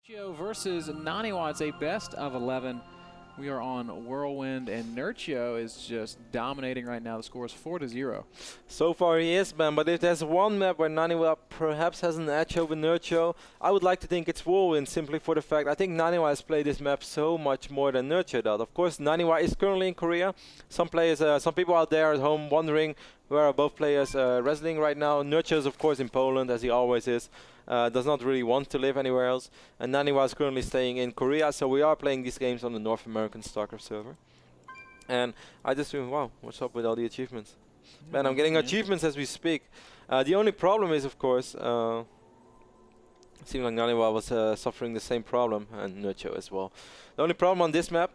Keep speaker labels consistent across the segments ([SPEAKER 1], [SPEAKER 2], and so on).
[SPEAKER 1] Nerchio versus Naniwa. It's a best of 11. We are on Whirlwind, and Nerchio is just dominating right now. The score is 4-0.
[SPEAKER 2] So far he is, man, but if there's one map where Naniwa perhaps has an edge over Nerchio, I would like to think it's Whirlwind, simply for the fact I think Naniwa has played this map so much more than Nerchio does. Of course, Naniwa is currently in Korea. Some players, some people out there at home wondering where are both players wrestling right now. Nerchio is of course in Poland, as he always is. Does not really want to live anywhere else. And Naniwa is currently staying in Korea, so we are playing these games on the North American Starcraft server. And I just think, wow, what's up with all the achievements? Man, I'm getting achievements as we speak. The only problem is, of course, it seems like Naniwa was suffering the same problem, and Nerchio as well. The only problem on this map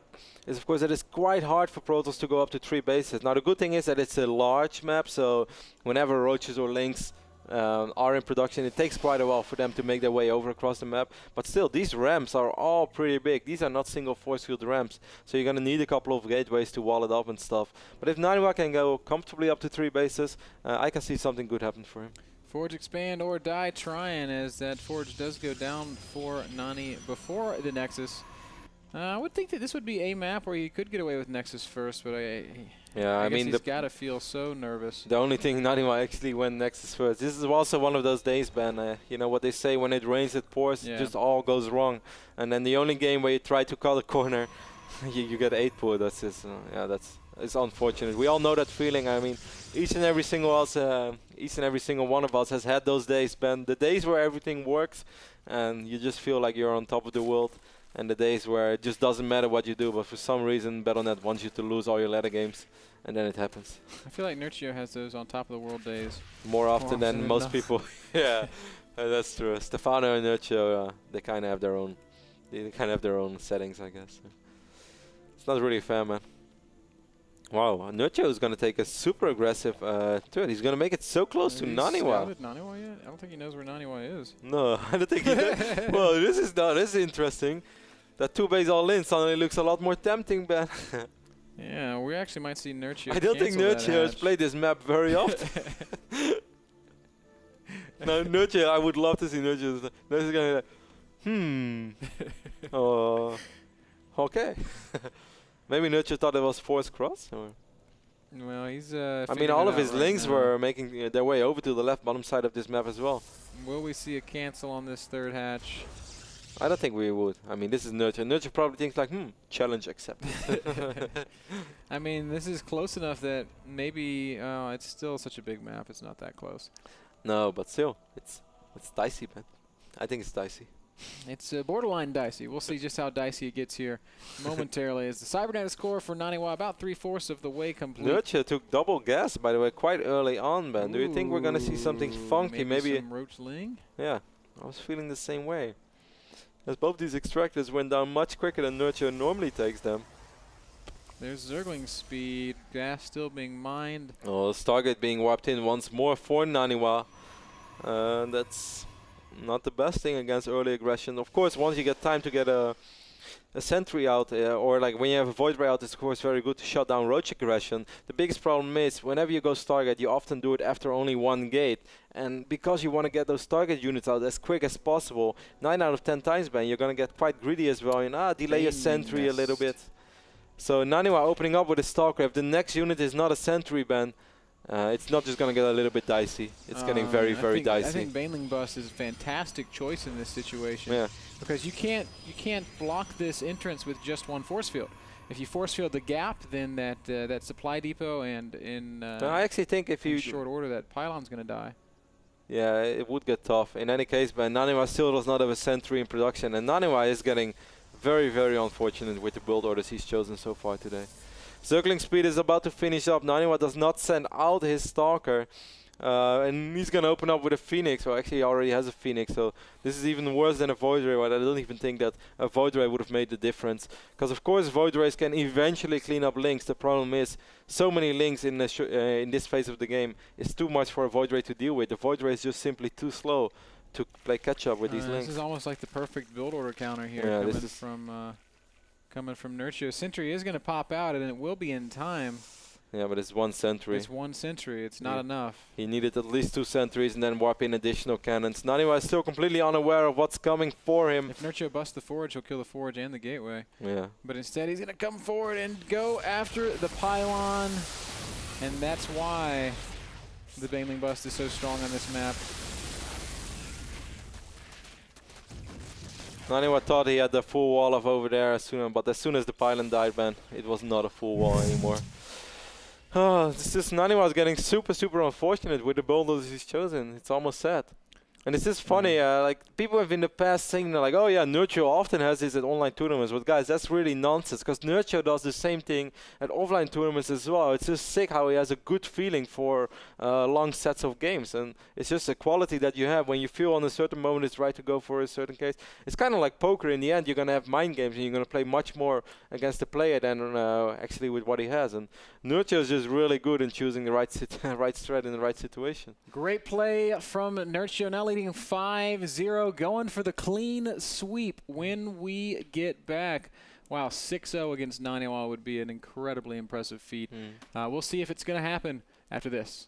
[SPEAKER 2] is, of course, that it's quite hard for Protoss to go up to 3 bases. Now, the good thing is that it's a large map, so whenever roaches or lynx are in production, it takes quite a while for them to make their way over across the map. But still, these ramps are all pretty big. These are not single force field ramps, so you're going to need a couple of gateways to wall it up and stuff. But if Naniwa can go comfortably up to 3 bases, I can see something good happen for him.
[SPEAKER 1] Forge expand or die trying, as that Forge does go down for Nani before the Nexus. I would think that this would be a map where you could get away with Nexus first, but I mean, he's got to feel so nervous.
[SPEAKER 2] The only thing, Naniwa actually went Nexus first. This is also one of those days, Ben. You know what they say, when it rains, it pours.
[SPEAKER 1] Yeah.
[SPEAKER 2] Just all goes wrong. And then the only game where you try to cut a corner, you get 8 poor. That's just, it's unfortunate. We all know that feeling. I mean, each and every single one of us has had those days, Ben. The days where everything works, and you just feel like you're on top of the world. And the days where it just doesn't matter what you do, but for some reason Battle.net wants you to lose all your ladder games, and then it happens.
[SPEAKER 1] I feel like Nerchio has those on top of the world days.
[SPEAKER 2] More often than most people. Yeah, that's true. Stefano and Nerchio, they kind of have their own, settings, I guess. It's not really fair, man. Wow, Nerchio is going to take a super aggressive turn. He's going to make it so close to Naniwa.
[SPEAKER 1] Naniwa yet? I don't think he knows where Naniwa is.
[SPEAKER 2] No, I don't think he does. Well, this is interesting. That 2-base all-in suddenly looks a lot more tempting, Ben.
[SPEAKER 1] Yeah, we actually might see Nerchio.
[SPEAKER 2] I don't think Nerchio has played this map very often. No, Nerchio, I would love to see Nerchio. Nerchio's going to be like, oh, okay. Maybe Nerchio thought it was forced cross? Or?
[SPEAKER 1] Well, he's
[SPEAKER 2] I mean, all of his links were making their way over to the left bottom side of this map as well.
[SPEAKER 1] Will we see a cancel on this third hatch?
[SPEAKER 2] I don't think we would. I mean, this is Nerchio. Nerchio probably thinks like, challenge accepted.
[SPEAKER 1] I mean, this is close enough that maybe it's still such a big map. It's not that close.
[SPEAKER 2] No, but still, it's dicey, man. I think it's dicey.
[SPEAKER 1] It's borderline dicey. We'll see just how dicey it gets here momentarily. As the cybernetic score for Naniwa about 3/4 of the way complete.
[SPEAKER 2] Nerchio took double gas, by the way, quite early on, Ben.
[SPEAKER 1] Ooh,
[SPEAKER 2] do you think we're going to see something funky?
[SPEAKER 1] Maybe some Roach Ling?
[SPEAKER 2] Yeah, I was feeling the same way. As both these extractors went down much quicker than Nerchio normally takes them.
[SPEAKER 1] There's Zergling speed. Gas still being mined.
[SPEAKER 2] Oh, Stargate being warped in once more for Naniwa. That's not the best thing against early aggression. Of course, once you get time to get a sentry out, or like when you have a Void Ray out, it's of course very good to shut down roach aggression. The biggest problem is, whenever you go Stargate, you often do it after only 1 gate. And because you want to get those Stargate units out as quick as possible, 9 out of 10 times, Ben, you're going to get quite greedy as well. And delay your sentry a little bit. So Naniwa opening up with a Starcraft. The next unit is not a sentry, Ben. It's not just going to get a little bit dicey. It's getting very, very dicey.
[SPEAKER 1] I think Baneling Bus is a fantastic choice in this situation.
[SPEAKER 2] Yeah.
[SPEAKER 1] Because you can't block this entrance with just 1 force field. If you force field the gap, then that supply depot and in
[SPEAKER 2] I actually think if you
[SPEAKER 1] short order, that pylon's going to die.
[SPEAKER 2] Yeah, it would get tough. In any case, but Naniwa still does not have a sentry in production, and Naniwa is getting very, very unfortunate with the build orders he's chosen so far today. Circling speed is about to finish up. Naniwa does not send out his Stalker. And he's going to open up with a Phoenix. Well, actually, he already has a Phoenix. So this is even worse than a Void Ray. But I don't even think that a Void Ray would have made the difference. Because, of course, Void Rays can eventually clean up links. The problem is, so many links in this phase of the game is too much for a Void Ray to deal with. The Void Ray is just simply too slow to play catch-up with these links.
[SPEAKER 1] This is almost like the perfect build order counter here.
[SPEAKER 2] Yeah,
[SPEAKER 1] coming from coming from Nerchio. Sentry is going to pop out, and it will be in time.
[SPEAKER 2] Yeah, but it's 1 sentry.
[SPEAKER 1] It's 1 sentry. It's not enough.
[SPEAKER 2] He needed at least 2 sentries and then warp in additional cannons. Naniwa is still completely unaware of what's coming for him.
[SPEAKER 1] If Nerchio busts the forge, he'll kill the forge and the gateway.
[SPEAKER 2] Yeah.
[SPEAKER 1] But instead, he's going to come forward and go after the pylon. And that's why the Baneling bust is so strong on this map.
[SPEAKER 2] Naniwa thought he had the full wall of over there but as soon as the pylon died, man, it was not a full wall anymore. Oh, this is Naniwa is getting super unfortunate with the builders he's chosen. It's almost sad. And it's just funny, like people have in the past saying like, oh yeah, Nerchio often has this at online tournaments, but guys, that's really nonsense because Nerchio does the same thing at offline tournaments as well. It's just sick how he has a good feeling for long sets of games, and it's just a quality that you have when you feel on a certain moment it's right to go for a certain case. It's kind of like poker. In the end, you're gonna have mind games and you're gonna play much more against the player than actually with what he has. And Nerchio is just really good in choosing the right strat in the right situation.
[SPEAKER 1] Great play from Nerchio, now leading 5-0, going for the clean sweep when we get back. Wow, 6-0 against Naniwa would be an incredibly impressive feat. We'll see if it's going to happen after this.